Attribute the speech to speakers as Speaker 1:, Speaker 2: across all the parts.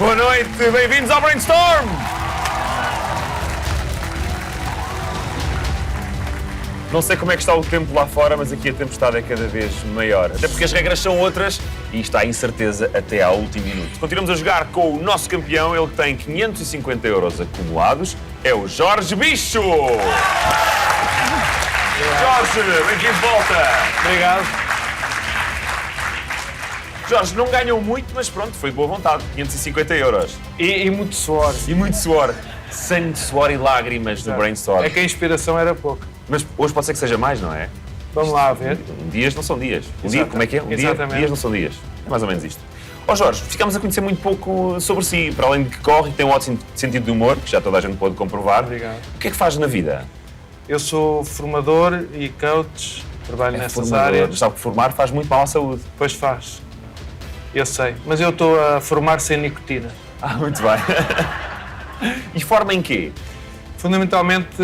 Speaker 1: Boa noite, bem-vindos ao Brainstorm! Não sei como é que está o tempo lá fora, mas aqui a tempestade é cada vez maior. Até porque as regras são outras e está a incerteza até ao último minuto. Continuamos a jogar com o nosso campeão, ele que tem 550 € acumulados, é o Jorge Bicho! Jorge, bem-vindo de volta!
Speaker 2: Obrigado.
Speaker 1: Jorge, não ganhou muito, mas pronto, foi de boa vontade, 550 €.
Speaker 2: E muito suor.
Speaker 1: E muito suor. Sangue, suor e lágrimas do Brainstorm.
Speaker 2: É que a inspiração era pouca.
Speaker 1: Mas hoje pode ser que seja mais, não é?
Speaker 2: Vamos lá ver.
Speaker 1: Dias não são dias. Um dia, como é que é? Dias não são dias. É mais ou menos isto. Ó Jorge, ficámos a conhecer muito pouco sobre si, para além de que corre e tem um ótimo sentido de humor, que já toda a gente pode comprovar.
Speaker 2: Obrigado.
Speaker 1: O que é que faz na vida?
Speaker 2: Eu sou formador e coach, trabalho nessas áreas.
Speaker 1: Sabe que formar faz muito mal à saúde.
Speaker 2: Pois faz. Eu sei. Mas eu estou a formar sem nicotina.
Speaker 1: Ah, muito bem. E forma em quê?
Speaker 2: Fundamentalmente,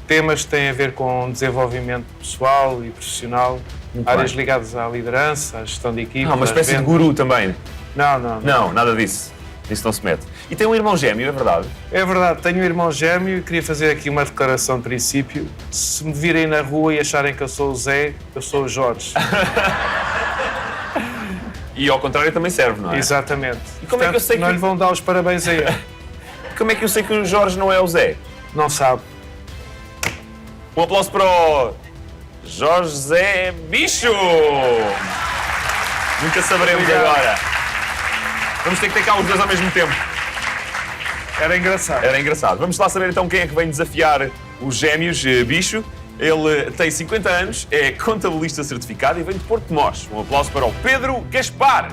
Speaker 2: temas que têm a ver com desenvolvimento pessoal e profissional,
Speaker 1: muito
Speaker 2: áreas
Speaker 1: bem.
Speaker 2: ligadas à liderança, à gestão de equipe.
Speaker 1: Uma espécie de guru também.
Speaker 2: Não.
Speaker 1: Não, nada disso. Isso não se mete. E tem um irmão gêmeo, é verdade?
Speaker 2: É verdade, tenho um irmão gêmeo e queria fazer aqui uma declaração de princípio. Se me virem na rua e acharem que eu sou o Zé, eu sou o Jorge.
Speaker 1: E ao contrário também serve, não é?
Speaker 2: Exatamente.
Speaker 1: E como é que eu sei
Speaker 2: não
Speaker 1: que...
Speaker 2: lhe vão dar os parabéns a ele?
Speaker 1: Como é que eu sei que o Jorge não é o Zé?
Speaker 2: Não sabe.
Speaker 1: Um aplauso para o Jorge Zé Bicho! Nunca saberemos
Speaker 2: Obrigado.
Speaker 1: agora. Vamos ter que ter cá os dois ao mesmo tempo.
Speaker 2: Era engraçado.
Speaker 1: Era engraçado. Vamos lá saber então quem é que vem desafiar os gêmeos Bicho. Ele tem 50 anos, é contabilista certificado e vem de Porto de Mós. Um aplauso para o Pedro Gaspar.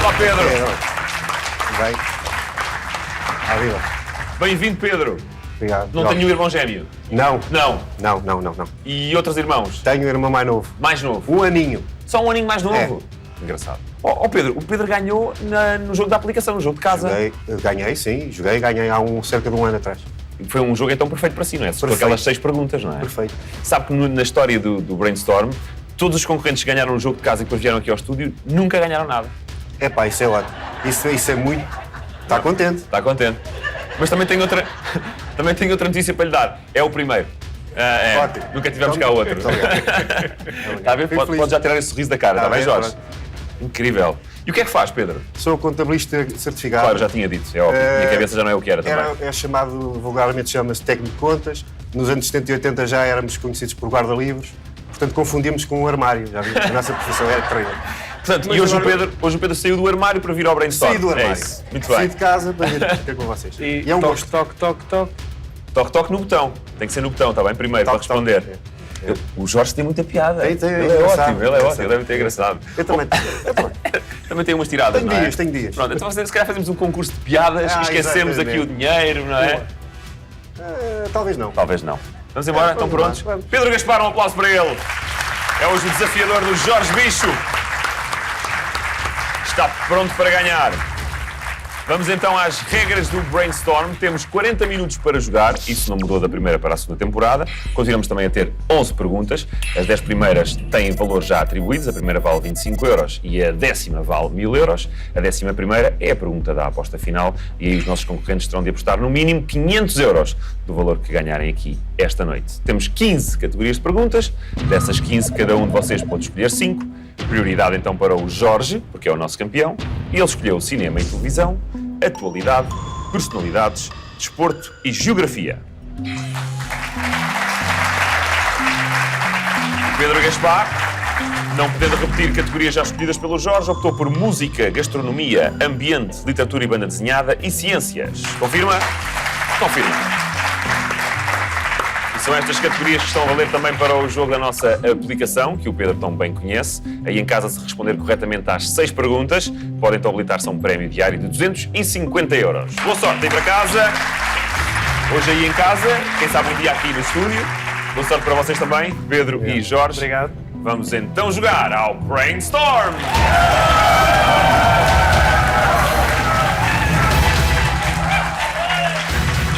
Speaker 1: Olá, Pedro.
Speaker 3: Bem? Arriba.
Speaker 1: Bem-vindo, Pedro.
Speaker 3: Obrigado.
Speaker 1: Não tenho um irmão gêmeo?
Speaker 3: Não.
Speaker 1: Não.
Speaker 3: Não.
Speaker 1: E outros irmãos?
Speaker 3: Tenho um irmão mais novo.
Speaker 1: Mais novo?
Speaker 3: Um aninho.
Speaker 1: Só um aninho mais novo? Engraçado. Ó Pedro, o Pedro ganhou no jogo da aplicação, no jogo de casa.
Speaker 3: Ganhei há cerca de um ano atrás.
Speaker 1: Foi um jogo então perfeito para si, não é? Com aquelas 6 perguntas, não é?
Speaker 3: Perfeito.
Speaker 1: Sabe que na história do Brainstorm, todos os concorrentes que ganharam o jogo de casa e depois vieram aqui ao estúdio, nunca ganharam nada.
Speaker 3: Epá, isso é ótimo. Isso é muito... Está contente.
Speaker 1: Está contente. Mas também tenho outra, notícia para lhe dar. É o primeiro.
Speaker 3: Ótimo.
Speaker 1: Nunca tivemos cá outro.
Speaker 3: Muito obrigado.
Speaker 1: Está a ver?
Speaker 3: Fico feliz.
Speaker 1: Pode já tirar esse sorriso da cara, está bem, Jorge?
Speaker 3: Pronto.
Speaker 1: Incrível. E o que é que faz, Pedro?
Speaker 3: Sou contabilista certificado.
Speaker 1: Claro, já tinha dito, é óbvio. Minha cabeça já não é o que era também.
Speaker 3: É chamado, vulgarmente chama-se técnico de contas. Nos anos 70 e 80 já éramos conhecidos por guarda-livros. Portanto, confundimos com um armário. Já viu? A nossa profissão era terrível.
Speaker 1: Portanto,
Speaker 3: Mas
Speaker 1: e hoje,
Speaker 3: agora-
Speaker 1: o Pedro saiu do armário para vir ao Brainstorm.
Speaker 3: Saí do armário.
Speaker 1: É isso. Muito
Speaker 3: Saí
Speaker 1: bem.
Speaker 3: de casa para vir ter com vocês.
Speaker 2: E
Speaker 3: é um
Speaker 2: toque,
Speaker 3: gosto.
Speaker 2: toque.
Speaker 1: Toque no botão. Tem que ser no botão, está bem? Primeiro,
Speaker 3: Toque,
Speaker 1: para responder.
Speaker 3: toque.
Speaker 1: O Jorge tem muita piada.
Speaker 3: Tem,
Speaker 1: Ele é
Speaker 3: engraçado,
Speaker 1: ótimo, ele é
Speaker 3: engraçado.
Speaker 1: ótimo, ele deve ter engraçado.
Speaker 3: Eu também.
Speaker 1: Também tem umas tiradas,
Speaker 3: Tenho
Speaker 1: não é?
Speaker 3: dias, tenho dias.
Speaker 1: Pronto, então se calhar fazemos um concurso de piadas e esquecemos aqui
Speaker 3: exatamente.
Speaker 1: o dinheiro, não é?
Speaker 3: Talvez não.
Speaker 1: Talvez não. Vamos embora? Estão
Speaker 3: vamos lá,
Speaker 1: prontos?
Speaker 3: vamos.
Speaker 1: Pedro Gaspar, um aplauso para ele. É hoje o desafiador do Jorge Bicho. Está pronto para ganhar. Vamos então às regras do Brainstorm. Temos 40 minutos para jogar. Isso não mudou da primeira para a segunda temporada. Continuamos também a ter 11 perguntas. As 10 primeiras têm valores já atribuídos. A primeira vale 25 € e a 10ª vale 1000 €. A 11ª é a pergunta da aposta final. E aí os nossos concorrentes terão de apostar no mínimo 500 € do valor que ganharem aqui esta noite. Temos 15 categorias de perguntas. Dessas 15, cada um de vocês pode escolher 5. Prioridade então para o Jorge, porque é o nosso campeão. E ele escolheu cinema e televisão, atualidade, personalidades, desporto e geografia. Pedro Gaspar, não podendo repetir categorias já escolhidas pelo Jorge, optou por música, gastronomia, ambiente, literatura e banda desenhada e ciências. Confirma? Confirma. E são estas categorias que estão a valer também para o jogo da nossa aplicação, que o Pedro tão bem conhece. Aí em casa, se responder corretamente às 6 perguntas, podem então habilitar-se a um prémio diário de 250 €. Boa sorte aí para casa. Hoje aí em casa, quem sabe um dia aqui no estúdio. Boa sorte para vocês também, Pedro e Jorge.
Speaker 2: Obrigado.
Speaker 1: Vamos então jogar ao Brainstorm!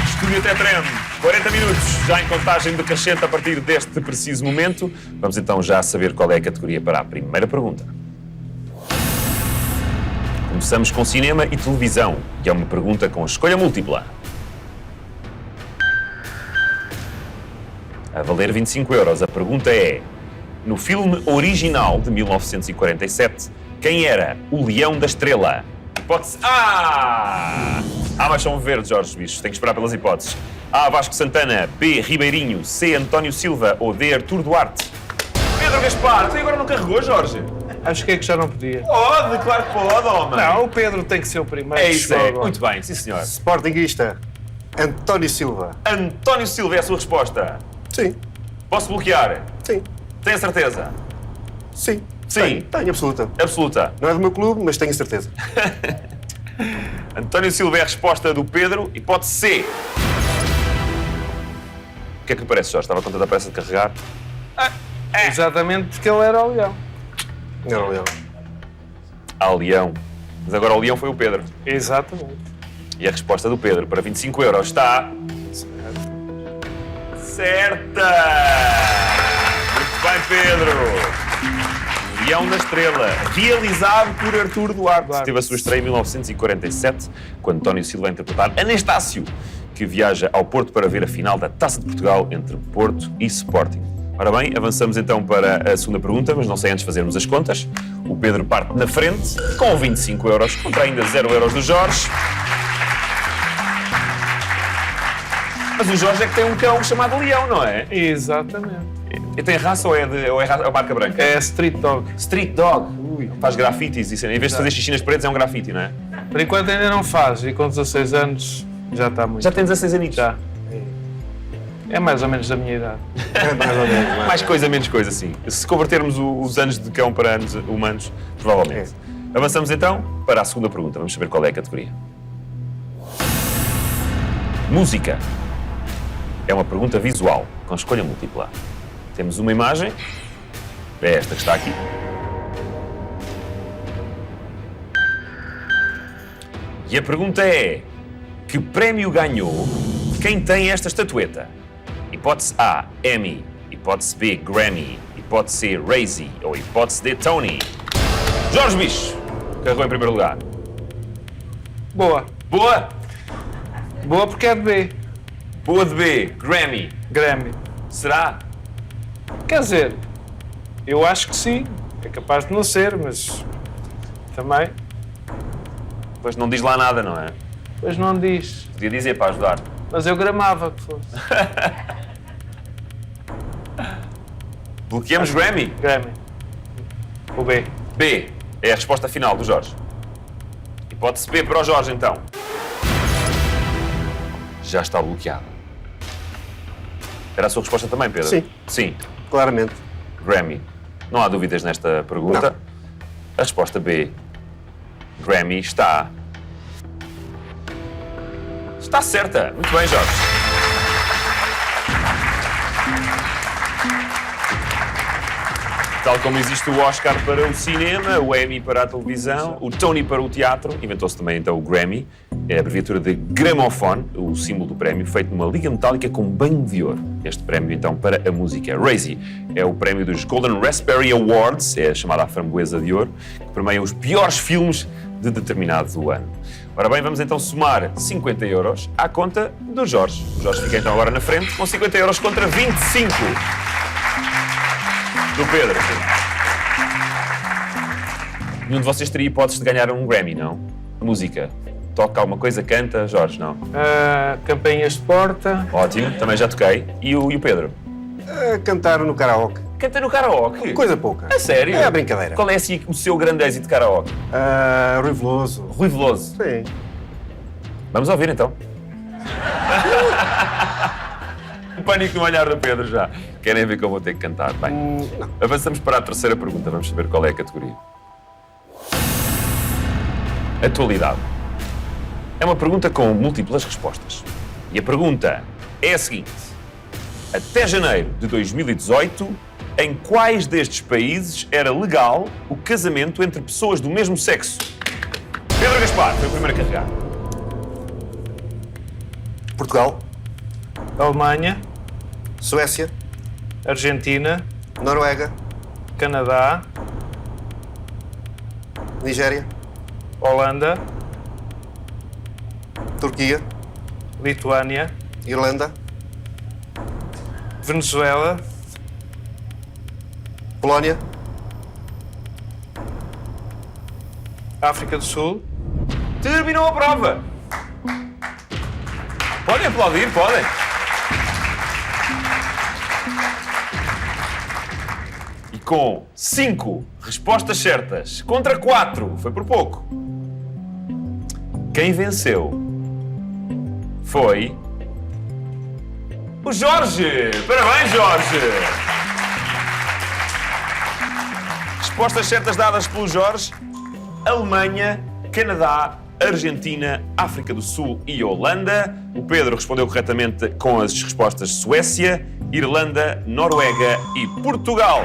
Speaker 1: Estúdio até treme. 40 minutos. já em contagem decrescente a partir deste preciso momento. Vamos então já saber qual é a categoria para a primeira pergunta. Começamos com cinema e televisão, e é uma pergunta com escolha múltipla. A valer 25 euros, a pergunta é: no filme original de 1947, quem era o Leão da Estrela? Hipótese A! A. Machão Verde, Jorge Bicho. Tem que esperar pelas hipóteses. A. Vasco Santana. B. Ribeirinho. C. António Silva. Ou D. Artur Duarte. Pedro Gaspar. Tu agora não carregou, Jorge?
Speaker 2: Acho que já não podia.
Speaker 1: Pode, claro que pode, homem.
Speaker 2: Não, o Pedro tem que ser o primeiro.
Speaker 1: É isso, é.
Speaker 2: Chegou agora.
Speaker 1: Muito bem, sim senhor.
Speaker 3: Sportinguista, António Silva.
Speaker 1: António Silva é a sua resposta.
Speaker 3: Sim,
Speaker 1: Posso bloquear?
Speaker 3: sim,
Speaker 1: Tem a certeza?
Speaker 3: sim.
Speaker 1: Sim.
Speaker 3: Tenho absoluta.
Speaker 1: Absoluta.
Speaker 3: Não é do meu clube, mas tenho certeza.
Speaker 1: António Silva é a resposta do Pedro. Hipótese C. O que é que lhe parece, Jorge? Estava com tanta pressa de carregar?
Speaker 2: Exatamente porque ele era o leão.
Speaker 3: Não, não.
Speaker 1: Ah, Leão. Mas agora o Leão foi o Pedro.
Speaker 2: Exatamente.
Speaker 1: E a resposta do Pedro para 25 euros está... certa! Muito bem, Pedro! Leão da Estrela, realizado por Artur Duarte. Teve a sua estreia em 1947, quando António Silva vai interpretar Anastácio, que viaja ao Porto para ver a final da Taça de Portugal entre Porto e Sporting. Ora bem, avançamos então para a segunda pergunta, mas não sei antes fazermos as contas. O Pedro parte na frente, com 25 euros, contra ainda 0 euros do Jorge. Mas o Jorge é que tem um cão chamado Leão, não é?
Speaker 2: Exatamente.
Speaker 1: E tem raça ou é marca branca?
Speaker 2: É Street Dog.
Speaker 1: Street Dog. Faz grafites, isso, em vez de fazer xixi nas paredes é um grafite, não é?
Speaker 2: Por enquanto ainda não faz, e com 16 anos já está muito.
Speaker 1: Já tem 16 anos?
Speaker 2: Já. É mais ou menos da minha idade.
Speaker 3: É mais ou menos.
Speaker 1: Mais coisa, menos coisa, sim. Se convertermos os anos de cão para anos humanos, provavelmente. Avançamos então para a segunda pergunta. Vamos saber qual é a categoria. Música. É uma pergunta visual, com escolha múltipla. Temos uma imagem. É esta que está aqui. E a pergunta é: que prémio ganhou quem tem esta estatueta? Hipótese A, Emmy. Hipótese B, Grammy. Hipótese C, Razzie. Ou hipótese D, Tony. Jorge Bicho carregou em primeiro lugar.
Speaker 2: Boa.
Speaker 1: Boa!
Speaker 2: Boa porque é de B.
Speaker 1: Boa de B, Grammy.
Speaker 2: Grammy.
Speaker 1: Será?
Speaker 2: Quer dizer, eu acho que sim. É capaz de não ser, mas também.
Speaker 1: Pois não diz lá nada, não é?
Speaker 2: Pois não diz.
Speaker 1: Podia dizer para ajudar.
Speaker 2: Mas eu gramava que fosse.
Speaker 1: Bloqueamos Grammy.
Speaker 2: Grammy. O B.
Speaker 1: B é a resposta final do Jorge. Hipótese B para o Jorge, então. Já está bloqueado. Era a sua resposta também, Pedro?
Speaker 3: Sim.
Speaker 1: Sim.
Speaker 3: Claramente.
Speaker 1: Grammy. Não há dúvidas nesta pergunta.
Speaker 3: Não.
Speaker 1: A resposta B, Grammy, está certa. Muito bem, Jorge. Tal como existe o Oscar para o cinema, o Emmy para a televisão, o Tony para o teatro, inventou-se também então o Grammy, é a abreviatura de Gramophone, o símbolo do prémio, feito numa liga metálica com banho de ouro. Este prémio então para a música. Razzie é o prémio dos Golden Raspberry Awards, é a chamada a framboesa de ouro, que premia os piores filmes de determinado ano. Ora bem, vamos então somar 50 euros à conta do Jorge. O Jorge fica então agora na frente com 50 euros contra 25 do Pedro. Nenhum de vocês teria hipóteses de ganhar um Grammy, não? Música. Toca alguma coisa, canta, Jorge, não?
Speaker 2: Campainhas de porta.
Speaker 1: Ótimo, também já toquei. E o Pedro?
Speaker 3: Cantar no karaoke.
Speaker 1: Canta no karaoke?
Speaker 3: Coisa pouca.
Speaker 1: A sério?
Speaker 3: É a brincadeira.
Speaker 1: Qual é assim, o seu grande êxito de karaoke?
Speaker 3: Rui Veloso.
Speaker 1: Rui Veloso.
Speaker 3: Sim.
Speaker 1: Vamos ouvir então. O pânico no olhar do Pedro já. Querem ver que eu vou ter que cantar? Bem,
Speaker 3: Não.
Speaker 1: avançamos para a terceira pergunta. Vamos saber qual é a categoria. Atualidade. É uma pergunta com múltiplas respostas. E a pergunta é a seguinte: até janeiro de 2018, em quais destes países era legal o casamento entre pessoas do mesmo sexo? Pedro Gaspar foi o primeiro a carregar.
Speaker 3: Portugal.
Speaker 2: Alemanha.
Speaker 3: Suécia,
Speaker 2: Argentina,
Speaker 3: Noruega,
Speaker 2: Canadá,
Speaker 3: Nigéria,
Speaker 2: Holanda,
Speaker 3: Turquia,
Speaker 2: Lituânia,
Speaker 3: Irlanda,
Speaker 2: Venezuela,
Speaker 3: Polónia,
Speaker 2: África do Sul,
Speaker 1: Terminou a prova! Podem aplaudir, podem. E com 5 respostas certas contra 4, foi por pouco. Quem venceu foi o Jorge! Parabéns, Jorge! Respostas certas dadas pelo Jorge: Alemanha, Canadá, Argentina, África do Sul e Holanda. O Pedro respondeu corretamente com as respostas Suécia, Irlanda, Noruega e Portugal.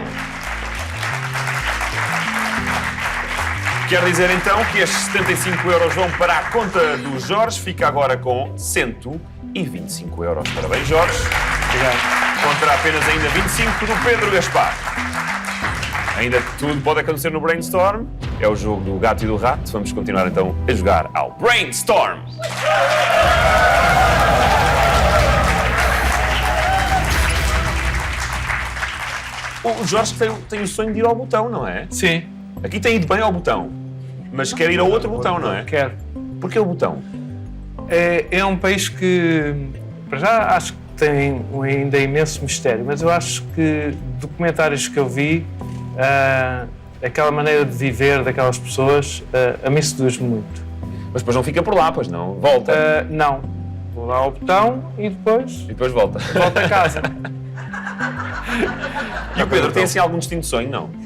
Speaker 1: Quer dizer então que estes 75 euros vão para a conta do Jorge. Fica agora com 125 euros. Parabéns, Jorge.
Speaker 2: obrigado.
Speaker 1: Contra apenas ainda 25 do Pedro Gaspar. Ainda tudo pode acontecer no Brainstorm. É o jogo do gato e do rato. Vamos continuar então a jogar ao Brainstorm. O Jorge tem o sonho de ir ao botão, não é?
Speaker 2: Sim,
Speaker 1: Aqui tem ido bem ao botão, mas quer ir ao outro botão, não é?
Speaker 2: quero.
Speaker 1: Porquê o botão?
Speaker 2: É um país que, para já, acho que tem ainda imenso mistério, mas eu acho que documentários que eu vi, aquela maneira de viver daquelas pessoas, a mim seduz-me muito.
Speaker 1: Mas depois não fica por lá, pois não? Volta.
Speaker 2: Não, vou lá ao botão e depois
Speaker 1: E depois volta.
Speaker 2: volto a casa.
Speaker 1: E o Pedro tem assim algum destino de sonho? Não.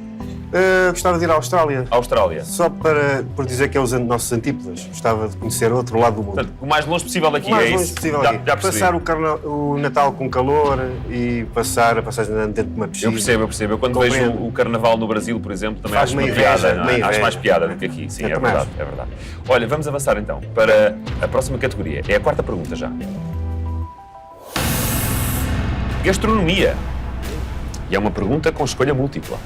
Speaker 3: Gostava de ir à Austrália.
Speaker 1: Austrália.
Speaker 3: Só por dizer que é os nossos antípodas. Gostava de conhecer o outro lado do mundo.
Speaker 1: Portanto, o mais longe possível daqui
Speaker 3: O mais
Speaker 1: é
Speaker 3: longe
Speaker 1: isso.
Speaker 3: possível
Speaker 1: Já
Speaker 3: aqui.
Speaker 1: percebi.
Speaker 3: Passar o Natal com calor e passar a passagem de ano dentro de uma piscina.
Speaker 1: Eu percebo. Eu quando
Speaker 3: Compreendo.
Speaker 1: vejo o Carnaval no Brasil, por exemplo, também acho
Speaker 3: Faz-me
Speaker 1: uma
Speaker 3: inveja,
Speaker 1: piada. Não é?
Speaker 3: uma
Speaker 1: Acho
Speaker 3: inveja.
Speaker 1: mais piada do que aqui. Sim,
Speaker 3: Eu
Speaker 1: é
Speaker 3: também
Speaker 1: verdade, é verdade. Olha, vamos avançar então para a próxima categoria. É a quarta pergunta já. Gastronomia. E é uma pergunta com escolha múltipla.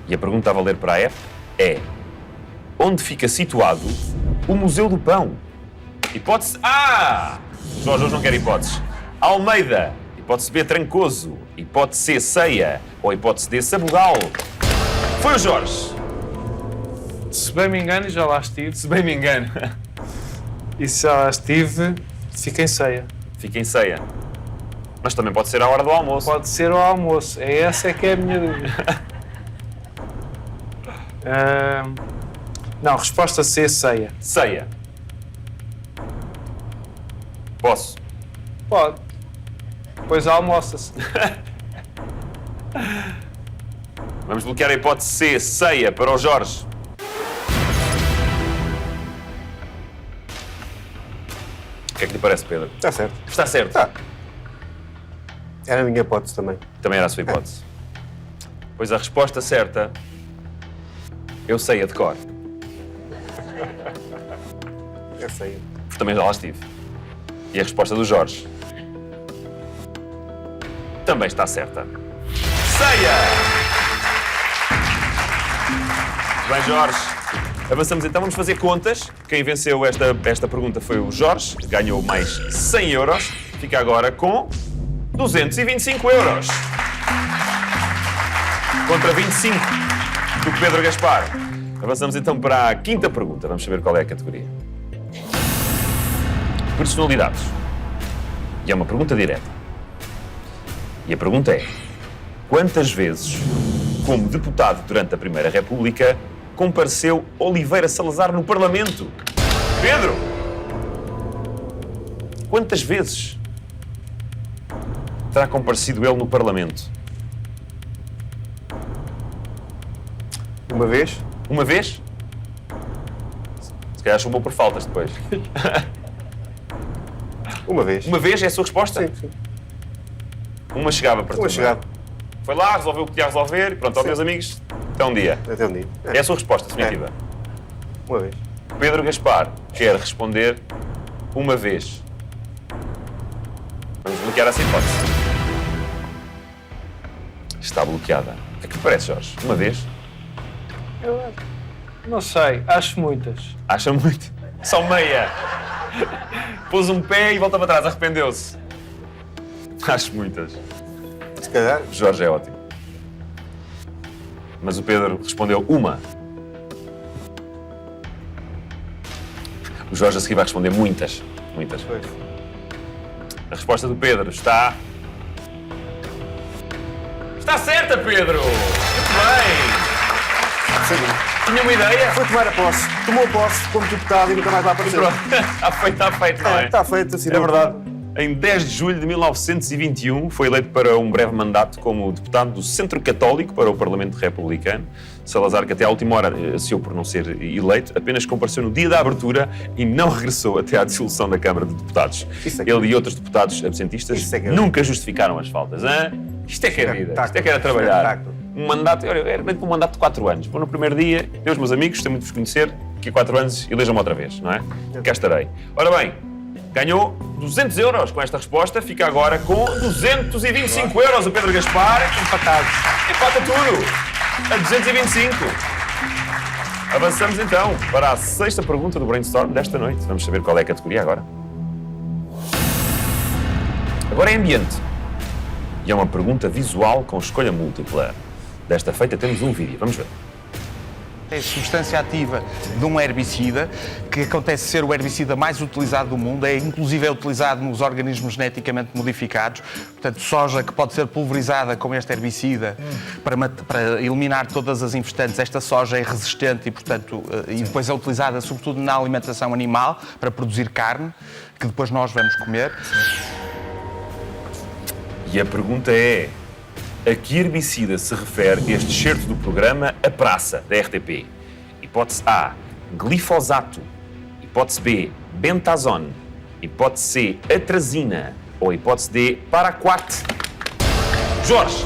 Speaker 1: E a pergunta a valer para a F é: onde fica situado o Museu do Pão? Hipótese A. O Jorge hoje não quer hipóteses. Almeida. Hipótese B, Trancoso. Hipótese C, Ceia. Ou hipótese D, Sabugal. Foi o Jorge.
Speaker 2: Se bem me engano, já lá estive.
Speaker 1: Se bem me engano.
Speaker 2: E se já lá estive, fica em ceia.
Speaker 1: Fica em Ceia. Mas também pode ser à hora do almoço.
Speaker 2: Pode ser ao almoço. Essa é que é a minha dúvida. Não, resposta C, ceia.
Speaker 1: Ceia. Posso?
Speaker 2: Pode. Depois almoça-se.
Speaker 1: Vamos bloquear a hipótese C, Ceia, para o Jorge. O que é que lhe parece, Pedro?
Speaker 3: Está certo.
Speaker 1: Está certo.
Speaker 3: Tá. Era a minha hipótese também.
Speaker 1: Também era a sua hipótese. Pois a resposta certa, eu sei a de cor,
Speaker 3: Eu sei.
Speaker 1: porque também já lá estive. E a resposta do Jorge também está certa. Ceia! Bem, Jorge. Avançamos então, vamos fazer contas. Quem venceu esta pergunta foi o Jorge, ganhou mais 100 euros. Fica agora com 225 euros. Contra 25 do Pedro Gaspar. Avançamos então para a quinta pergunta. Vamos saber qual é a categoria. Personalidades. E é uma pergunta direta. E a pergunta é: quantas vezes, como deputado durante a Primeira República, compareceu Oliveira Salazar no Parlamento? Pedro! Quantas vezes terá comparecido ele no Parlamento?
Speaker 3: Uma vez?
Speaker 1: Uma vez? Se calhar chumbou por faltas depois.
Speaker 3: Uma vez.
Speaker 1: Uma vez é a sua resposta?
Speaker 3: Sim, sim.
Speaker 1: Uma chegava para
Speaker 3: Uma
Speaker 1: tudo.
Speaker 3: chegada.
Speaker 1: Foi lá, resolveu o que tinha a resolver e pronto, ó, meus amigos, até um dia.
Speaker 3: Até um dia.
Speaker 1: É a sua resposta definitiva.
Speaker 3: Uma vez.
Speaker 1: Pedro Gaspar quer responder uma vez. bloquear essa hipótese. Está bloqueada. O que é que lhe parece, Jorge? Uma vez?
Speaker 2: Eu não sei, acho muitas.
Speaker 1: Acha muito? Só meia. Pôs um pé e volta para trás, arrependeu-se. Acho muitas.
Speaker 3: Se calhar.
Speaker 1: Jorge é ótimo. Mas o Pedro respondeu uma. O Jorge a seguir vai responder muitas. Muitas.
Speaker 3: Pois.
Speaker 1: A resposta do Pedro está... Está certa, Pedro! Muito bem!
Speaker 3: Sim.
Speaker 1: Tinha uma ideia?
Speaker 3: Foi tomar a posse. Tomou posse como deputado e nunca mais vai aparecer.
Speaker 1: Pronto. Está feito, não é?
Speaker 3: Está feito, assim.
Speaker 1: É verdade. Em 10 de julho de 1921, foi eleito para um breve mandato como deputado do Centro Católico para o Parlamento Republicano. Salazar, que até à última hora anseiou por não ser eleito, apenas compareceu no dia da abertura e não regressou até à dissolução da Câmara de Deputados. Ele e outros deputados absentistas nunca justificaram as faltas. Hein? Isto é que é vida, isto é que era trabalhar. Um mandato, era um mandato de 4 anos. Vou no primeiro dia, meus amigos, gostei muito de vos conhecer, daqui a 4 anos elejam-me outra vez, não é? Cá estarei. Ora bem, ganhou 200 euros com esta resposta, fica agora com 225 euros o Pedro Gaspar.
Speaker 2: Empatados.
Speaker 1: Empata tudo a 225. Avançamos então para a 6ª pergunta do Brainstorm desta noite. Vamos saber qual é a categoria agora. Agora é ambiente. E é uma pergunta visual com escolha múltipla. Desta feita temos um vídeo. Vamos ver.
Speaker 4: É a substância ativa de um herbicida, que acontece ser o herbicida mais utilizado do mundo, inclusive é utilizado nos organismos geneticamente modificados, portanto soja que pode ser pulverizada com este herbicida para eliminar todas as infestantes. Esta soja é resistente e, portanto, e depois é utilizada sobretudo na alimentação animal para produzir carne, que depois nós vamos comer.
Speaker 1: E a pergunta é: a que herbicida se refere este excerto do programa A Praça, da RTP? Hipótese A, glifosato. Hipótese B, bentazone. Hipótese C, atrazina. Ou hipótese D, paraquat. Jorge,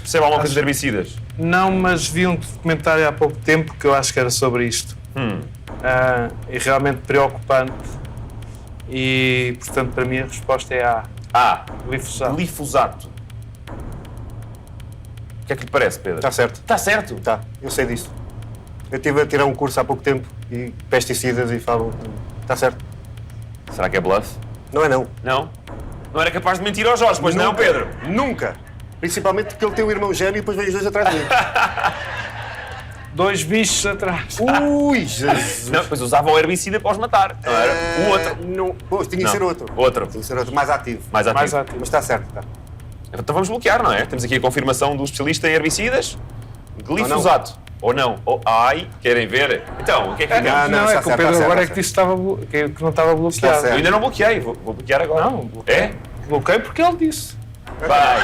Speaker 1: percebe alguma coisa de herbicidas?
Speaker 2: Não, mas vi um documentário há pouco tempo que eu acho que era sobre isto. E realmente preocupante. E, portanto, para mim a resposta é A.
Speaker 1: A,
Speaker 2: Glifosato.
Speaker 1: glifosato. O que é que lhe parece, Pedro?
Speaker 3: Está certo.
Speaker 1: Está certo?
Speaker 3: Tá, eu sei disso. Eu estive a tirar um curso há pouco tempo e pesticidas e falam. Está certo.
Speaker 1: Será que é bluff?
Speaker 3: Não é não.
Speaker 1: Não? Não era capaz de mentir ao Jorge, pois não, Pedro?
Speaker 3: Nunca. Principalmente porque ele tem um irmão gêmeo e depois vem os dois atrás de mim.
Speaker 2: 2 bichos atrás.
Speaker 3: Ui, Jesus.
Speaker 1: Não, pois usavam o herbicida para os matar. Não era? O outro.
Speaker 3: Não. Pois, tinha que ser outro.
Speaker 1: Outro.
Speaker 3: Tinha que ser outro, mais ativo.
Speaker 1: Mais ativo.
Speaker 2: Mais ativo.
Speaker 3: Mas está certo, está.
Speaker 1: Então vamos bloquear, não é? Temos aqui a confirmação do especialista em herbicidas. Glifosato. Ou não. Ou ai, querem ver? Então, o que é que ficamos?
Speaker 3: não,
Speaker 2: Não,
Speaker 3: está
Speaker 2: é que o
Speaker 3: certo,
Speaker 2: Pedro
Speaker 3: está
Speaker 2: agora é
Speaker 3: certo,
Speaker 2: que disse que, que não estava bloqueado.
Speaker 3: certo.
Speaker 1: Eu ainda não bloqueei, vou bloquear agora.
Speaker 2: Não, bloqueei.
Speaker 1: É?
Speaker 2: Bloqueei porque ele disse.
Speaker 1: Vai.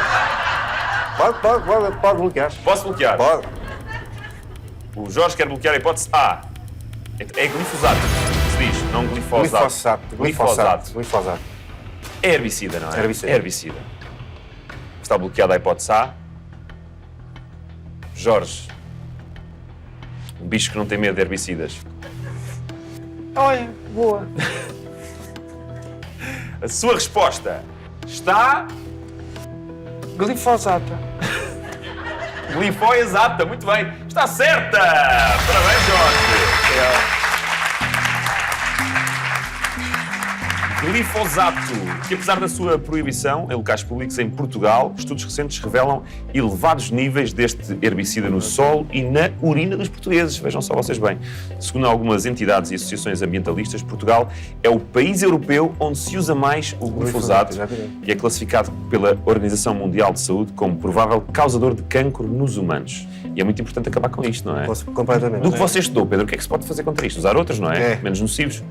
Speaker 3: Pode bloquear.
Speaker 1: Posso bloquear?
Speaker 3: Pode.
Speaker 1: O Jorge quer bloquear a hipótese A. É glifosato, se diz, não glifosato.
Speaker 3: Glifosato.
Speaker 1: É herbicida, não é?
Speaker 3: Herbicida.
Speaker 1: É herbicida. Está bloqueada a hipótese A. Jorge. Um bicho que não tem medo de herbicidas.
Speaker 2: Olha, boa.
Speaker 1: A sua resposta está...
Speaker 2: Glifosato.
Speaker 1: Glifó exata, muito bem. Está certa! Parabéns, Jorge. Glifosato, que apesar da sua proibição em locais públicos em Portugal, estudos recentes revelam elevados níveis deste herbicida no solo e na urina dos portugueses. Vejam só vocês bem. Segundo algumas entidades e associações ambientalistas, Portugal é o país europeu onde se usa mais o glifosato e é classificado pela Organização Mundial de Saúde como provável causador de cancro nos humanos. E é muito importante acabar com isto, não é?
Speaker 3: Completamente.
Speaker 1: Do que você estudou, Pedro, o que é que se pode fazer contra isto? Usar outros, não é?
Speaker 3: É.
Speaker 1: Menos nocivos.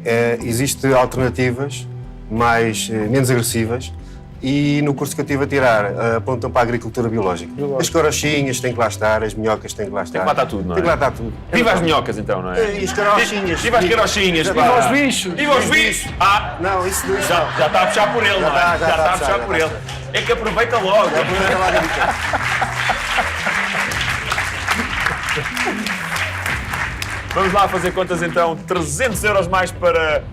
Speaker 3: Existem alternativas menos agressivas e no curso que eu estive a tirar apontam para a agricultura biológica. As carochinhas têm que lá estar, as minhocas têm que lá estar.
Speaker 1: Tem que lá estar tudo, não é?
Speaker 3: Tem que lá estar tudo.
Speaker 1: Viva as minhocas, então, não é?
Speaker 3: E as carochinhas.
Speaker 1: Viva as carochinhas, pá.
Speaker 2: Viva os bichos.
Speaker 1: Viva os bichos! Ah,
Speaker 3: Não, isso não.
Speaker 1: já está a puxar por ele, não é?
Speaker 3: já está
Speaker 1: a puxar por ele. É que aproveita logo.
Speaker 3: Aproveita lá a dica.
Speaker 1: Vamos lá fazer contas, então. 300 euros mais para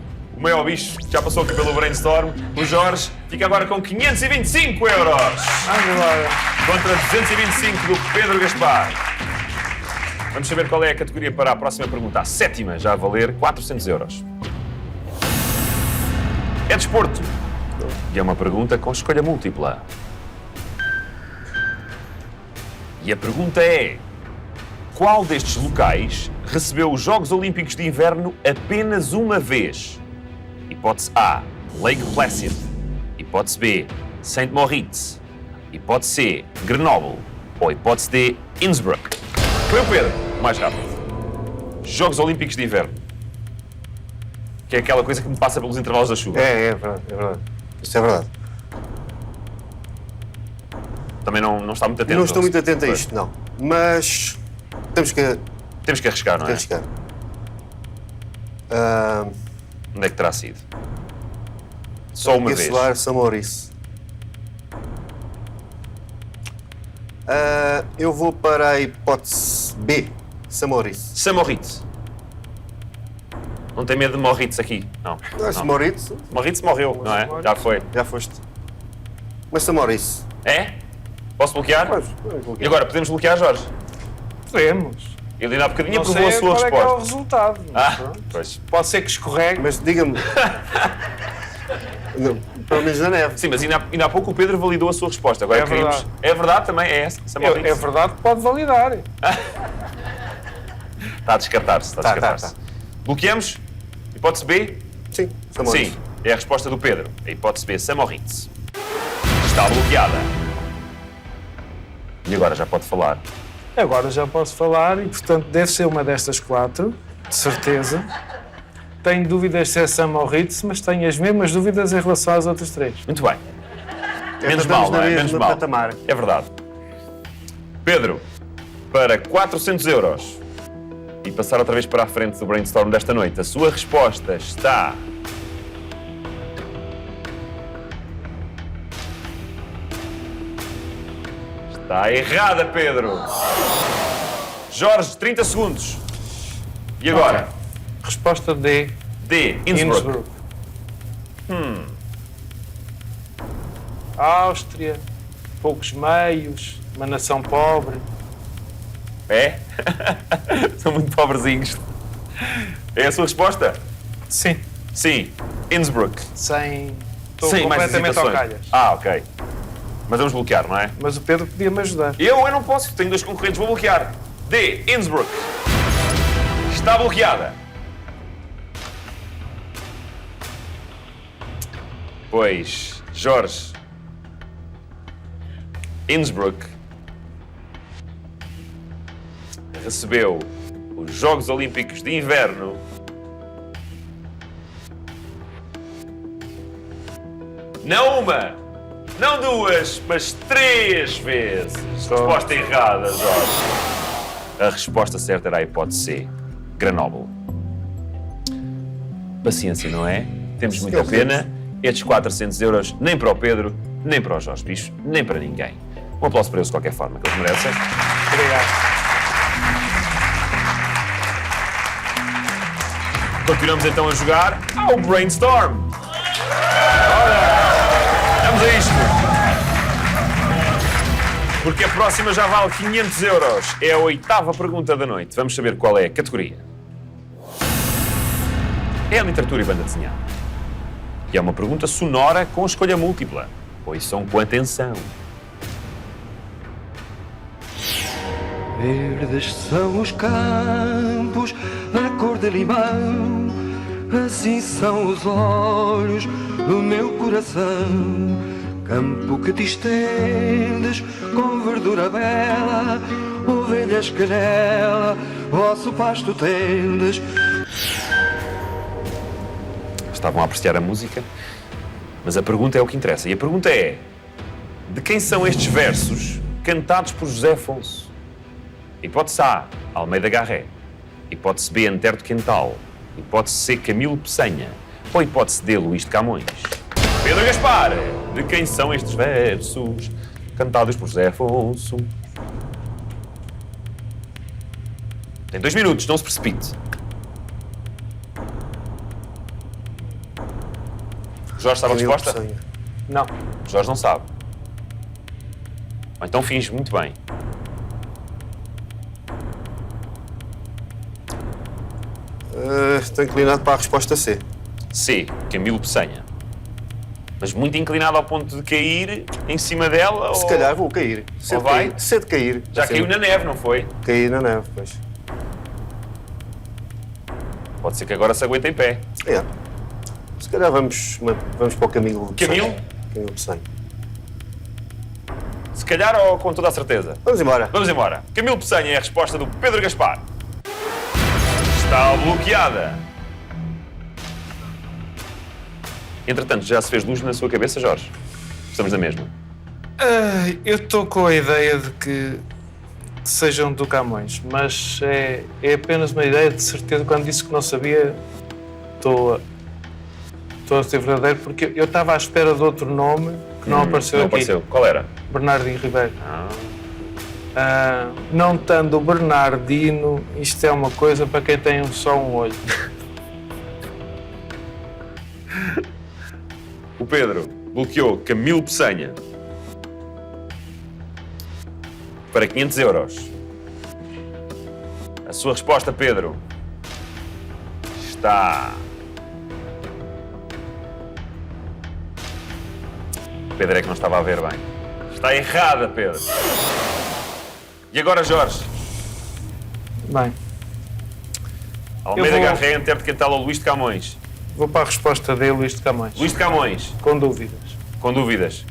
Speaker 1: o maior bicho já passou aqui pelo brainstorm. O Jorge fica agora com 525 euros.
Speaker 2: Vamos embora.
Speaker 1: Contra 225 do Pedro Gaspar. Vamos saber qual é a categoria para a próxima pergunta. A sétima, já a valer 400 euros. É desporto. E é uma pergunta com escolha múltipla. E a pergunta é: qual destes locais recebeu os Jogos Olímpicos de Inverno apenas uma vez? Hipótese A, Lake Placid. Hipótese B, St. Moritz. Hipótese C, Grenoble. Ou hipótese D, Innsbruck. Foi o Pedro, mais rápido. Jogos Olímpicos de Inverno. Que é aquela coisa que me passa pelos intervalos da chuva.
Speaker 3: É verdade, é verdade. Isso é verdade.
Speaker 1: Também não está muito atento.
Speaker 3: Não estou muito atento a isto, não. Mas temos que
Speaker 1: Temos que arriscar, não é?
Speaker 3: arriscar.
Speaker 1: Onde é que terá sido? Só uma vez.
Speaker 3: Solar, São Maurício. Eu vou para a hipótese B, São Maurício.
Speaker 1: São Moritz. Não tem medo de Moritz aqui? Não.
Speaker 3: São Maurício,
Speaker 1: Moritz morreu, não é? Já foi.
Speaker 3: já foste. Mas São Maurício.
Speaker 1: É? Posso bloquear? E agora, podemos bloquear, Jorge?
Speaker 2: Podemos.
Speaker 1: Ele ainda há bocadinho
Speaker 2: Não
Speaker 1: aprovou a
Speaker 2: sei
Speaker 1: sua
Speaker 2: qual é que é o
Speaker 1: resposta.
Speaker 2: resultado.
Speaker 1: Ah, pois.
Speaker 2: Pode ser que escorregue.
Speaker 3: Mas diga-me. Não, pelo menos na neve.
Speaker 1: Sim, mas ainda há pouco o Pedro validou a sua resposta. Agora
Speaker 2: É
Speaker 1: queríamos...
Speaker 2: verdade.
Speaker 1: É verdade também, é essa. São Moritz.
Speaker 2: É verdade que pode validar.
Speaker 1: Está a descartar-se, está a descartar-se.
Speaker 3: Tá.
Speaker 1: Bloqueamos? Hipótese B?
Speaker 3: Sim, São Maurício.
Speaker 1: Sim, é a resposta do Pedro. A hipótese B, São Moritz. Está bloqueada. E agora já pode falar.
Speaker 2: Agora já posso falar e, portanto, deve ser uma destas 4, de certeza. Tenho dúvidas se é São Maurício, mas tenho as mesmas dúvidas em relação às outras 3.
Speaker 1: Muito bem. Menos
Speaker 3: Estamos
Speaker 1: mal,
Speaker 3: na
Speaker 1: não é?
Speaker 3: mesma
Speaker 1: Menos mal.
Speaker 3: patamar.
Speaker 1: É verdade. Pedro, para 400 euros e passar outra vez para a frente do brainstorm desta noite, a sua resposta está... Está errada, Pedro. Jorge, 30 segundos. E agora?
Speaker 2: Resposta D.
Speaker 1: D, Innsbruck.
Speaker 2: Áustria, poucos meios, uma nação pobre.
Speaker 1: É? São muito pobrezinhos. É a sua resposta?
Speaker 2: Sim,
Speaker 1: Sim, Innsbruck.
Speaker 2: sem... Estou
Speaker 1: Sem mais
Speaker 2: completamente ao
Speaker 1: hesitações.
Speaker 2: calhas.
Speaker 1: Ah, ok. Mas vamos bloquear, não é?
Speaker 2: Mas o Pedro podia-me ajudar.
Speaker 1: Eu não posso, tenho 2 concorrentes, vou bloquear. D, Innsbruck. Está bloqueada. Pois, Jorge. Innsbruck recebeu os Jogos Olímpicos de Inverno não uma, não 2, mas 3 vezes. Resposta errada, Jorge. A resposta certa era a hipótese C, Grenoble. Paciência, não é? Temos muita pena. Estes 400 euros nem para o Pedro, nem para o Jorge Bicho, nem para ninguém. Um aplauso para eles de qualquer forma, que eles merecem.
Speaker 2: Obrigado.
Speaker 1: Continuamos então a jogar ao Brainstorm. Vamos a isto. Porque a próxima já vale 500 euros. É a 8ª pergunta da noite. Vamos saber qual é a categoria. É a literatura e banda desenhada. E é uma pergunta sonora com escolha múltipla. Ouçam com atenção.
Speaker 5: Verdes são os campos da cor de limão, assim são os olhos do meu coração. Campo que te estendes com verdura bela, ovelhas que nela vosso pasto tendes.
Speaker 1: Estavam a apreciar a música, mas a pergunta é o que interessa. E a pergunta é: de quem são estes versos cantados por José Afonso? Hipótese A, Almeida Garré. Hipótese B, Antero de Quental. Hipótese C, Camilo Peçanha. Ou hipótese D, Luís de Camões. Pedro Gaspar, de quem são estes versos cantados por José Afonso? Tem 2 minutos, não se precipite. Jorge sabe a
Speaker 3: Camilo
Speaker 1: resposta?
Speaker 3: Peçanha.
Speaker 2: Não.
Speaker 1: Jorge não sabe. Ou então finge muito bem.
Speaker 3: Estou inclinado para a resposta C.
Speaker 1: C. Camilo Peçanha. Mas muito inclinado ao ponto de cair em cima dela?
Speaker 3: Se
Speaker 1: ou...
Speaker 3: calhar vou cair. Cedo
Speaker 1: vai?
Speaker 3: cair. Cedo cair.
Speaker 1: Já caiu na neve, não foi?
Speaker 3: Caí na neve, pois.
Speaker 1: Pode ser que agora se aguente em pé.
Speaker 3: É. Se calhar vamos para o Camilo Peçanha.
Speaker 1: Camilo?
Speaker 3: Camilo Peçanha.
Speaker 1: Se calhar ou com toda a certeza?
Speaker 3: Vamos embora.
Speaker 1: Vamos embora. Camilo Peçanha é a resposta do Pedro Gaspar. Está bloqueada. Entretanto, já se fez luz na sua cabeça, Jorge? Estamos na mesma.
Speaker 2: Eu estou com a ideia de que sejam do Camões, mas é apenas uma ideia. De certeza, quando disse que não sabia, estou a ser verdadeiro, porque eu estava à espera de outro nome que não apareceu
Speaker 1: Não
Speaker 2: aqui.
Speaker 1: apareceu. Qual era?
Speaker 2: Bernardino Ribeiro. Não estando o Bernardino, isto é uma coisa para quem tem só um olho.
Speaker 1: O Pedro bloqueou Camilo Peçanha para 500 euros. A sua resposta, Pedro, está... Pedro é que não estava a ver bem. Está errada, Pedro. E agora, Jorge?
Speaker 2: Bem,
Speaker 1: Almeida
Speaker 2: vou-
Speaker 1: Garré, intérprete cantal ao Luís de Camões.
Speaker 2: vou para a resposta de Luís de Camões.
Speaker 1: Luís de Camões,
Speaker 2: Com dúvidas.
Speaker 1: com dúvidas.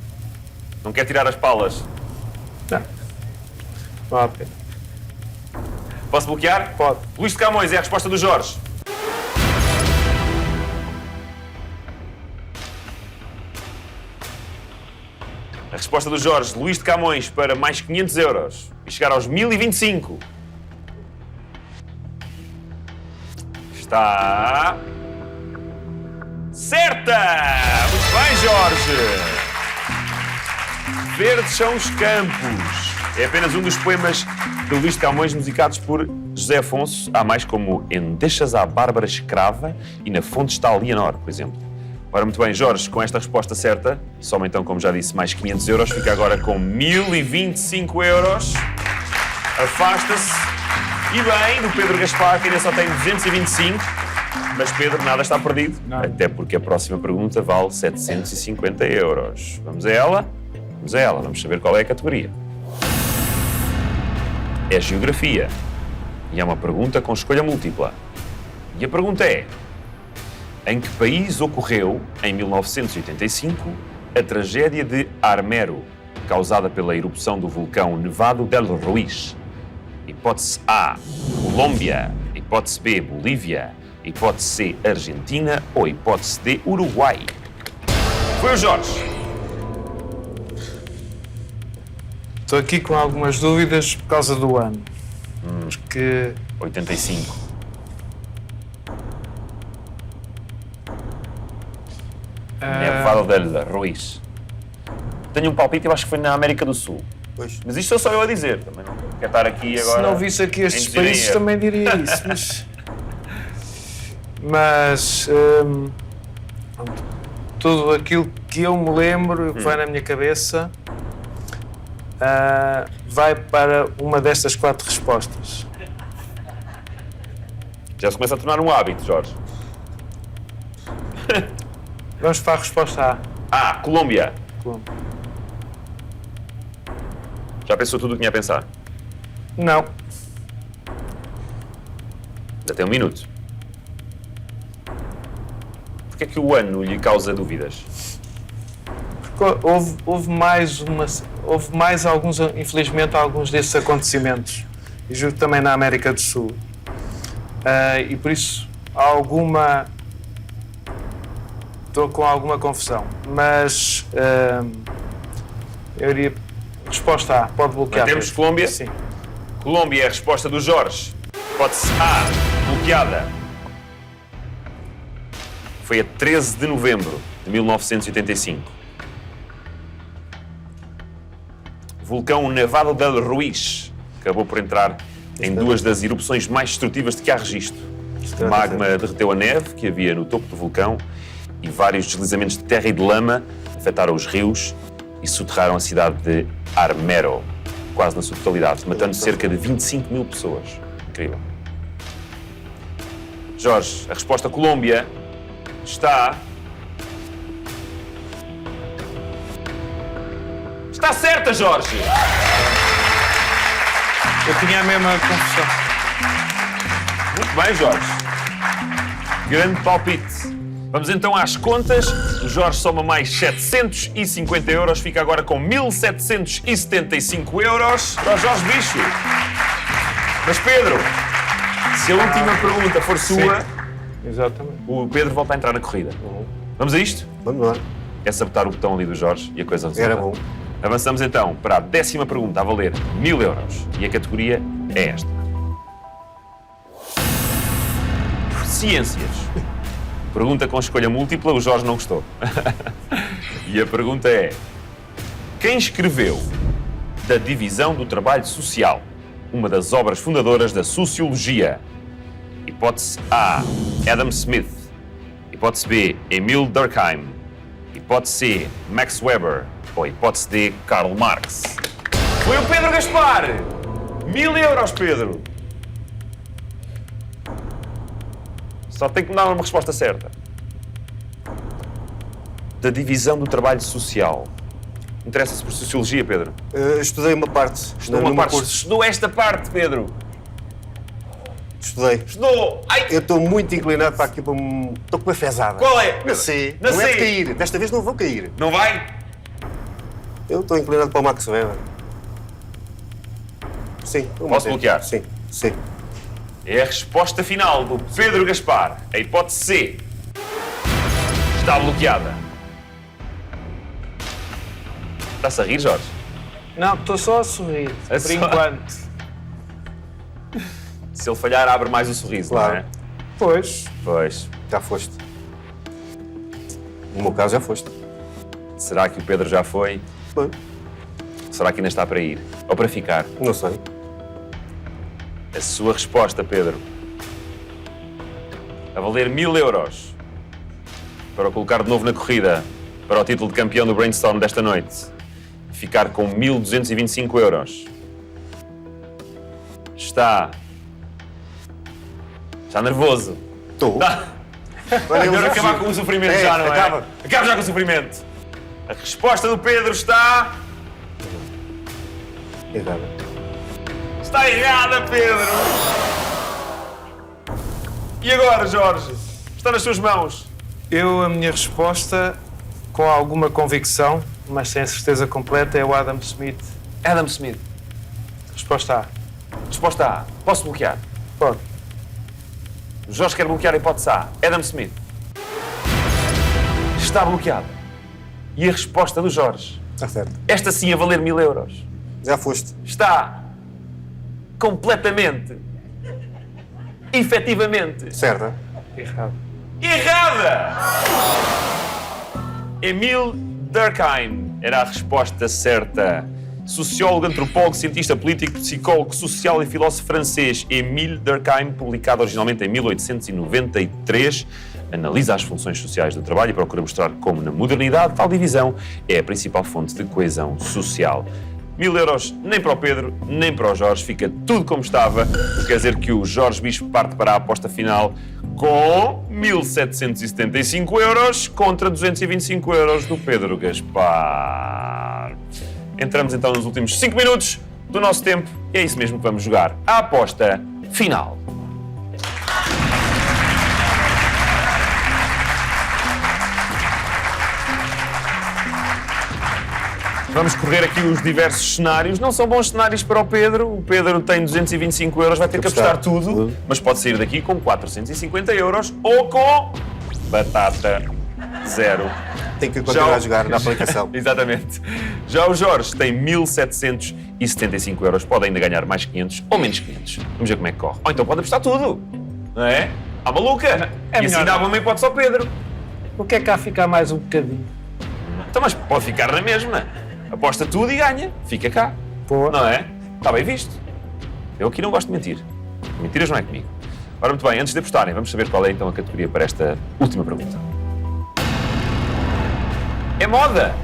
Speaker 1: Não quer tirar as palas.
Speaker 2: Não. Não há pena.
Speaker 1: Posso bloquear?
Speaker 2: Pode.
Speaker 1: Luís de Camões é a resposta do Jorge. A resposta do Jorge, Luís de Camões, para mais 500 euros e chegar aos 1025. Está... certa! Muito bem, Jorge! Verdes são os campos. É apenas um dos poemas de Luís de Camões musicados por José Afonso. Há mais como Em Deixas à Bárbara Escrava e Na Fonte está a Leonor, por exemplo. Ora, muito bem, Jorge, com esta resposta certa, soma então, como já disse, mais 500 euros, fica agora com 1025 euros. Afasta-se. E bem, do Pedro Gaspar, que ainda só tem 225. Mas, Pedro, nada está perdido.
Speaker 2: Nada.
Speaker 1: Até porque a próxima pergunta vale 750 euros. Vamos a ela? Vamos a ela. Vamos saber qual é a categoria. É Geografia. E é uma pergunta com escolha múltipla. E a pergunta é: em que país ocorreu, em 1985, a tragédia de Armero, causada pela erupção do vulcão Nevado del Ruiz? Hipótese A, Colômbia. Hipótese B, Bolívia. Hipótese C, Argentina. Ou hipótese D, Uruguai? Foi o Jorge.
Speaker 2: Estou aqui com algumas dúvidas por causa do ano. Porque
Speaker 1: 85. Nevado del Ruiz. Tenho um palpite, eu acho que foi na América do Sul.
Speaker 3: Pois.
Speaker 1: Mas isto sou só eu a dizer. Também não quero estar aqui agora...
Speaker 2: se não visse aqui estes
Speaker 1: em dizer em
Speaker 2: países
Speaker 1: erro.
Speaker 2: também diria isso. Mas pronto, tudo aquilo que eu me lembro, que vai na minha cabeça, vai para uma destas 4 respostas.
Speaker 1: Já se começa a tornar um hábito, Jorge.
Speaker 2: Vamos para a resposta A.
Speaker 1: Colômbia.
Speaker 2: Colômbia.
Speaker 1: Já pensou tudo o que tinha a pensar?
Speaker 2: Não.
Speaker 1: Já tem um minuto. Porquê é que o ano lhe causa dúvidas?
Speaker 2: Porque houve mais alguns, infelizmente, alguns desses acontecimentos. E juro que também na América do Sul. E por isso estou com alguma confusão. Mas eu iria. Resposta A, pode bloquear.
Speaker 1: Mantemos
Speaker 2: Pedro.
Speaker 1: Colômbia?
Speaker 2: Sim.
Speaker 1: Colômbia é a resposta do Jorge. Hipótese A, bloqueada. Foi a 13 de novembro de 1985. Vulcão Nevado del Ruiz acabou por entrar em 2 das erupções mais destrutivas de que há registro. O magma derreteu a neve que havia no topo do vulcão e vários deslizamentos de terra e de lama afetaram os rios e soterraram a cidade de Armero, quase na sua totalidade, matando cerca de 25 mil pessoas. Incrível. Jorge, a resposta Colômbia está... Está certa, Jorge!
Speaker 2: Eu tinha a mesma confusão.
Speaker 1: Muito bem, Jorge. Grande palpite. Vamos então às contas. O Jorge soma mais 750 euros, fica agora com 1.775 euros para o Jorge Bicho. Mas Pedro, se a última pergunta for sua,
Speaker 2: Exatamente.
Speaker 1: o Pedro volta a entrar na corrida. Vamos a isto?
Speaker 3: Vamos lá.
Speaker 1: É sabotar o botão ali do Jorge e a coisa resulta.
Speaker 3: Era bom.
Speaker 1: Avançamos então para a 10ª pergunta, a valer 1.000 euros. E a categoria é esta. Ciências. Pergunta com escolha múltipla, o Jorge não gostou. E a pergunta é: quem escreveu Da Divisão do Trabalho Social, uma das obras fundadoras da Sociologia? Hipótese A, Adam Smith. Hipótese B, Emile Durkheim. Hipótese C, Max Weber. Ou hipótese D, Karl Marx. Foi o Pedro Gaspar! 1.000 euros, Pedro! Só tem que me dar uma resposta certa. Da Divisão do Trabalho Social. Interessa-se por Sociologia, Pedro?
Speaker 3: Estudei uma parte.
Speaker 1: Estudou uma parte. Estudou esta parte, Pedro.
Speaker 3: Estudei.
Speaker 1: Estudou! Ai!
Speaker 3: Eu estou muito inclinado para aqui para um... Estou com uma fezada.
Speaker 1: Qual é?
Speaker 3: Na C.
Speaker 1: Na
Speaker 3: Não é
Speaker 1: C.
Speaker 3: de cair. Desta vez não vou cair.
Speaker 1: Não vai?
Speaker 3: Eu estou inclinado para o Max Weber. Sim.
Speaker 1: Posso bloquear?
Speaker 3: Sim. Sim.
Speaker 1: É a resposta final do Pedro Gaspar. A hipótese C está bloqueada. Está-se a rir, Jorge?
Speaker 2: Não, estou só a sorrir,
Speaker 1: É
Speaker 2: por
Speaker 1: só-
Speaker 2: enquanto.
Speaker 1: Se ele falhar, abre mais o sorriso,
Speaker 3: Claro.
Speaker 1: não é?
Speaker 2: Pois.
Speaker 1: Pois.
Speaker 3: Já foste. No meu caso, já foste.
Speaker 1: Será que o Pedro já foi?
Speaker 3: Foi.
Speaker 1: Será que ainda está para ir? Ou para ficar?
Speaker 3: Não sei.
Speaker 1: A sua resposta, Pedro, a valer 1.000 euros para o colocar de novo na corrida para o título de campeão do Brainstorm desta noite e ficar com 1.225 euros. Está nervoso.
Speaker 3: Estou.
Speaker 1: Está.
Speaker 3: Olha,
Speaker 1: Melhor
Speaker 3: eu
Speaker 1: acabar
Speaker 3: já-
Speaker 1: com o sofrimento
Speaker 3: É,
Speaker 1: já, não é?
Speaker 3: acaba.
Speaker 1: Acaba já com o sofrimento. A resposta do Pedro está...
Speaker 3: Errada.
Speaker 1: Está errada, Pedro! E agora, Jorge? Está nas suas mãos.
Speaker 2: A minha resposta, com alguma convicção, mas sem a certeza completa, é o Adam Smith.
Speaker 1: Adam Smith.
Speaker 2: Resposta A.
Speaker 1: Resposta A. Posso bloquear?
Speaker 2: Pode.
Speaker 1: O Jorge quer bloquear a hipótese A. Adam Smith. Está bloqueada. E a resposta do Jorge?
Speaker 3: Está certo.
Speaker 1: Esta sim a valer 1.000 euros.
Speaker 3: Já foste.
Speaker 1: Está completamente, efetivamente,
Speaker 3: Certa.
Speaker 2: Errado.
Speaker 1: errada! Emile Durkheim era a resposta certa. Sociólogo, antropólogo, cientista político, psicólogo social e filósofo francês Emile Durkheim, publicado originalmente em 1893, analisa as funções sociais do trabalho e procura mostrar como, na modernidade, tal divisão é a principal fonte de coesão social. 1.000 euros nem para o Pedro, nem para o Jorge, fica tudo como estava. Quer dizer que o Jorge Bispo parte para a aposta final com 1.775 euros contra 225 euros do Pedro Gaspar. Entramos então nos últimos 5 minutos do nosso tempo e é isso mesmo que vamos jogar. A aposta final. Vamos correr aqui os diversos cenários. Não são bons cenários para o Pedro. O Pedro tem 225 euros, vai ter que apostar tudo. Mas pode sair daqui com 450 euros ou com batata zero.
Speaker 3: Tem que continuar a jogar na aplicação.
Speaker 1: Exatamente. Já o Jorge tem 1.775 euros. Pode ainda ganhar mais 500 ou menos 500. Vamos ver como é que corre. Ou então pode apostar tudo. Não é? À maluca.
Speaker 2: É
Speaker 1: e assim
Speaker 2: melhor
Speaker 1: dava
Speaker 2: não.
Speaker 1: uma hipótese ao Pedro.
Speaker 2: O que é que há a ficar mais um bocadinho?
Speaker 1: Então, mas pode ficar na mesma. Aposta tudo e ganha. Fica cá.
Speaker 2: Boa.
Speaker 1: Não é? Está bem visto. Eu aqui não gosto de mentir. Mentiras não é comigo. Ora, muito bem. Antes de apostarem, vamos saber qual é então a categoria para esta última pergunta. É moda!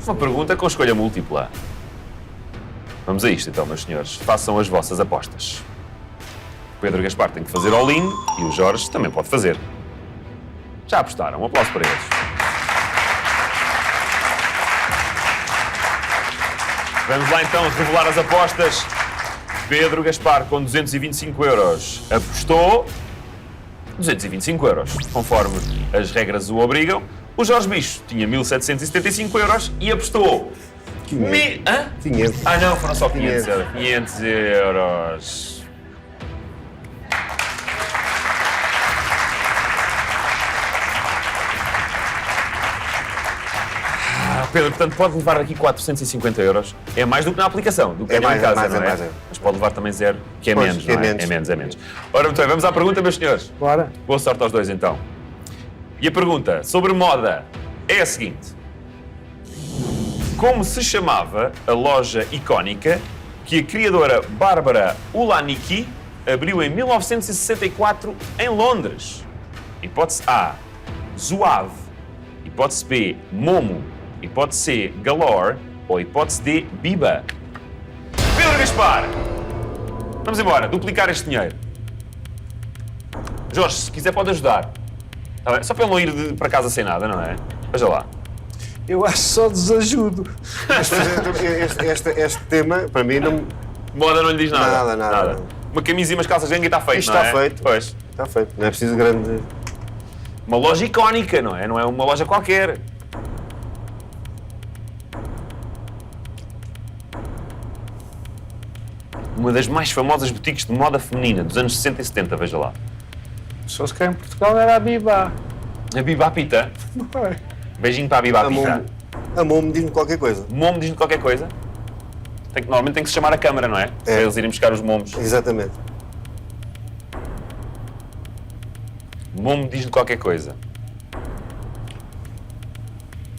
Speaker 1: Uma pergunta com escolha múltipla. Vamos a isto então, meus senhores. Façam as vossas apostas. O Pedro Gaspar tem que fazer all-in e o Jorge também pode fazer. Já apostaram. Um aplauso para eles. Vamos lá então revelar as apostas. Pedro Gaspar, com 225 euros, apostou 225 euros, conforme as regras o obrigam. O Jorge Bicho tinha 1.775 euros e apostou...
Speaker 3: 500.
Speaker 1: Ah não, foram só 500
Speaker 3: 500.
Speaker 1: euros. 500 euros. Pedro, portanto, pode levar aqui 450 euros. É mais do que na aplicação, do que
Speaker 3: É
Speaker 1: ganhou em
Speaker 3: mais,
Speaker 1: casa,
Speaker 3: é mais,
Speaker 1: não
Speaker 3: é mais, é.
Speaker 1: Mas pode levar também zero, que é
Speaker 3: Pois,
Speaker 1: menos,
Speaker 3: que é
Speaker 1: não é?
Speaker 3: menos.
Speaker 1: É menos, é menos. Ora, muito bem, vamos à pergunta, meus senhores.
Speaker 2: Bora.
Speaker 1: Boa sorte aos dois, então. E a pergunta sobre moda é a seguinte. Como se chamava a loja icónica que a criadora Bárbara Ulanicki abriu em 1964 em Londres? Hipótese A, Zouave. Hipótese B, Momo. Hipótese C, Galore. Ou hipótese D, Biba. Pedro Gaspar! Vamos embora, duplicar este dinheiro. Jorge, se quiser pode ajudar. Tá bem? Só para ele não ir para casa sem nada, não é? Veja lá.
Speaker 2: Eu acho só desajudo.
Speaker 3: Este tema, para mim, não
Speaker 1: Moda não lhe diz nada.
Speaker 3: Nada.
Speaker 1: Uma camisa e umas calças de gangue está feito,
Speaker 3: Isto
Speaker 1: não é?
Speaker 3: está feito.
Speaker 1: Pois.
Speaker 3: está feito. Não é preciso grande...
Speaker 1: Uma loja icónica, não é? Não é uma loja qualquer. Uma das mais famosas boutiques de moda feminina dos anos 60 e 70, veja lá.
Speaker 2: Só se cá em Portugal era a Biba.
Speaker 1: A Biba Pita.
Speaker 2: Ué.
Speaker 1: Beijinho para a Biba Pita.
Speaker 3: A Momo diz-me qualquer coisa.
Speaker 1: Momo diz-me qualquer coisa. Normalmente tem que se chamar a câmara, não é? Para eles irem buscar os momos.
Speaker 3: Exatamente.
Speaker 1: Momo diz-lhe qualquer coisa.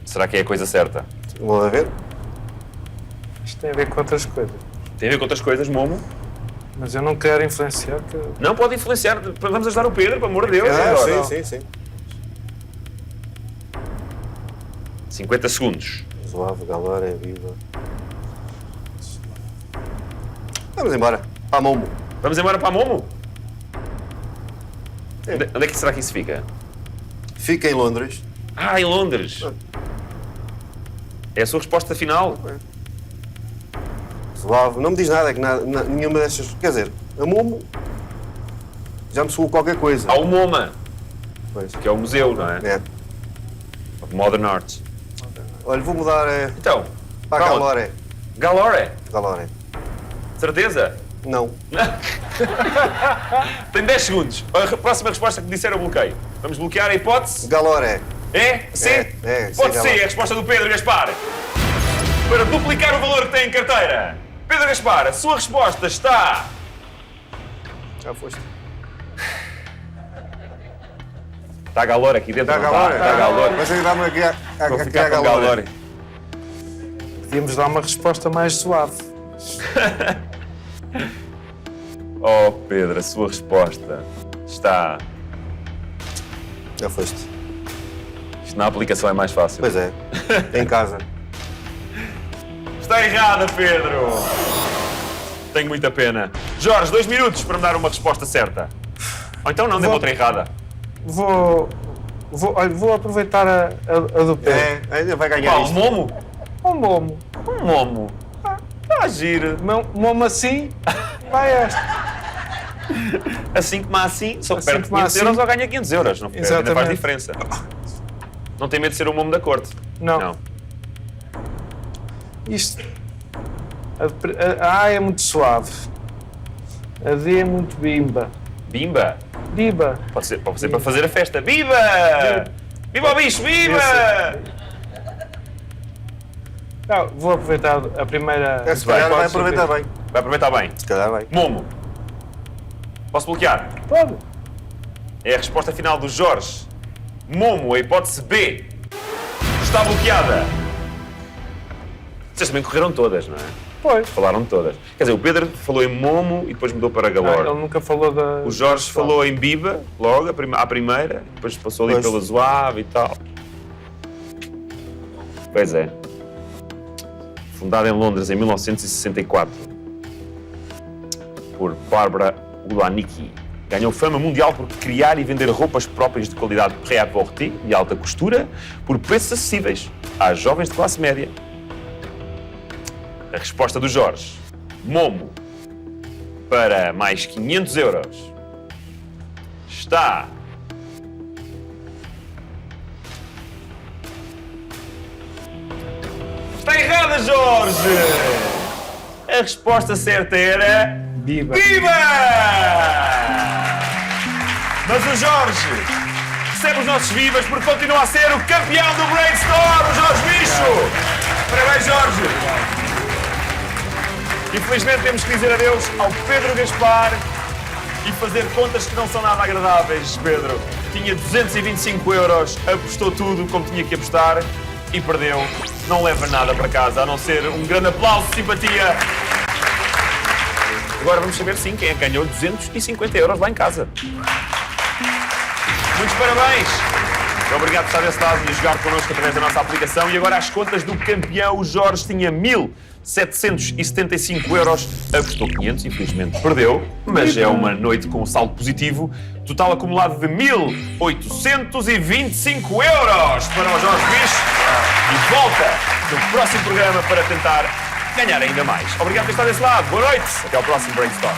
Speaker 1: Será que é a coisa certa?
Speaker 3: Vamos lá ver.
Speaker 2: Isto tem a ver com outras coisas.
Speaker 1: Tem a ver com outras coisas, Momo?
Speaker 2: Mas eu não quero influenciar. Que...
Speaker 1: Não pode influenciar. Vamos ajudar o Pedro, pelo amor de Deus.
Speaker 3: Ah,
Speaker 1: agora.
Speaker 3: sim.
Speaker 1: 50 segundos.
Speaker 3: Suave, Galera, é viva. Vamos embora. Para a Momo.
Speaker 1: Vamos embora para a Momo?
Speaker 3: É.
Speaker 1: Onde é que será que isso fica?
Speaker 3: Fica em Londres.
Speaker 1: Ah, em Londres. É a sua resposta final?
Speaker 3: Suave. Não me diz nada, é que nenhuma destas... Quer dizer, a Momo já me soou qualquer coisa.
Speaker 1: Há o MoMA,
Speaker 3: Pois.
Speaker 1: que é o museu, não é?
Speaker 3: É.
Speaker 1: Of Modern Art.
Speaker 3: Olha, vou mudar
Speaker 1: Então,
Speaker 3: para a
Speaker 1: qual?
Speaker 3: Galore.
Speaker 1: Galore.
Speaker 3: Galore.
Speaker 1: Certeza?
Speaker 3: Não.
Speaker 1: Tem 10 segundos. A próxima resposta que disser eu bloqueio. Vamos bloquear a hipótese?
Speaker 3: Galore.
Speaker 1: É? C?
Speaker 3: É,
Speaker 1: Pode
Speaker 3: sim,
Speaker 1: ser,
Speaker 3: Galore.
Speaker 1: a resposta do Pedro Gaspar. Para duplicar o valor que tem em carteira. Pedro Gaspar, a sua resposta está...
Speaker 3: Já foste.
Speaker 1: Está a Galore aqui dentro,
Speaker 3: Está
Speaker 1: não
Speaker 3: Galore.
Speaker 1: Está a Galore.
Speaker 3: Mas ainda dá-me aqui
Speaker 1: Vou
Speaker 3: a
Speaker 1: ficar com
Speaker 3: Galore.
Speaker 1: Galore.
Speaker 2: Podíamos dar uma resposta mais suave.
Speaker 1: Oh, Pedro, a sua resposta está...
Speaker 3: Já foste.
Speaker 1: Isto na aplicação é mais fácil.
Speaker 3: Pois é. Em casa.
Speaker 1: Está errada, Pedro! Tenho muita pena. Jorge, 2 minutos para me dar uma resposta certa. Ou então não, dê outra errada.
Speaker 2: Olha, vou aproveitar a do Pedro.
Speaker 3: É, ainda vai ganhar
Speaker 1: Qual? Um
Speaker 3: isto.
Speaker 1: momo?
Speaker 2: Um momo.
Speaker 1: Um momo. Ah, giro.
Speaker 2: Momo assim, vai esta.
Speaker 1: Assim como assim, só
Speaker 2: Assim
Speaker 1: perde
Speaker 2: como
Speaker 1: 500
Speaker 2: assim.
Speaker 1: euros ou ganha 500 euros. Não, ainda faz
Speaker 2: Exatamente.
Speaker 1: diferença. Não tem medo de ser o momo da corte?
Speaker 2: Não. Isto. A A é muito suave. A D é muito bimba.
Speaker 1: Bimba?
Speaker 2: Biba.
Speaker 1: Pode ser para fazer a festa. Viva! Viva o bicho, viva!
Speaker 2: Não, vou aproveitar a primeira.
Speaker 3: Se calhar vai aproveitar bem.
Speaker 1: Vai aproveitar bem.
Speaker 3: Se calhar vai.
Speaker 1: Momo. Posso bloquear?
Speaker 2: Pode.
Speaker 1: É a resposta final do Jorge. Momo, a hipótese B. Está bloqueada. Vocês também correram todas, não é?
Speaker 2: Pois.
Speaker 1: Falaram todas. Quer dizer, o Pedro falou em Momo e depois mudou para Galore.
Speaker 2: Ele nunca falou da.
Speaker 1: O Jorge falou em Biba, logo, à primeira, depois passou ali
Speaker 3: Pois.
Speaker 1: pela Zouave e tal. Pois é. Fundada em Londres em 1964 por Barbara Ulanicki. Ganhou fama mundial por criar e vender roupas próprias de qualidade pré-à-porter e alta costura por preços acessíveis às jovens de classe média. A resposta do Jorge. Momo. Para mais 500 euros. Está... Está errada, Jorge! A resposta certa era...
Speaker 2: Biba.
Speaker 1: Biba! Mas o Jorge recebe os nossos vivas porque continua a ser o campeão do Brainstorm, o Jorge Bicho! Parabéns, Jorge! Infelizmente temos que dizer adeus ao Pedro Gaspar e fazer contas que não são nada agradáveis, Pedro. Tinha 225 euros, apostou tudo como tinha que apostar e perdeu. Não leva nada para casa, a não ser um grande aplauso de simpatia. Agora vamos saber, sim, quem é que ganhou 250 euros lá em casa. Muitos parabéns! Obrigado por estar desse lado e a jogar connosco através da nossa aplicação. E agora as contas do campeão. O Jorge tinha 1.775 euros. Apostou 500, infelizmente perdeu. Mas é uma noite com um saldo positivo. Total acumulado de 1.825 euros para o Jorge Bicho. E volta no próximo programa para tentar ganhar ainda mais. Obrigado por estar desse lado. Boa noite. Até ao próximo Brainstorm.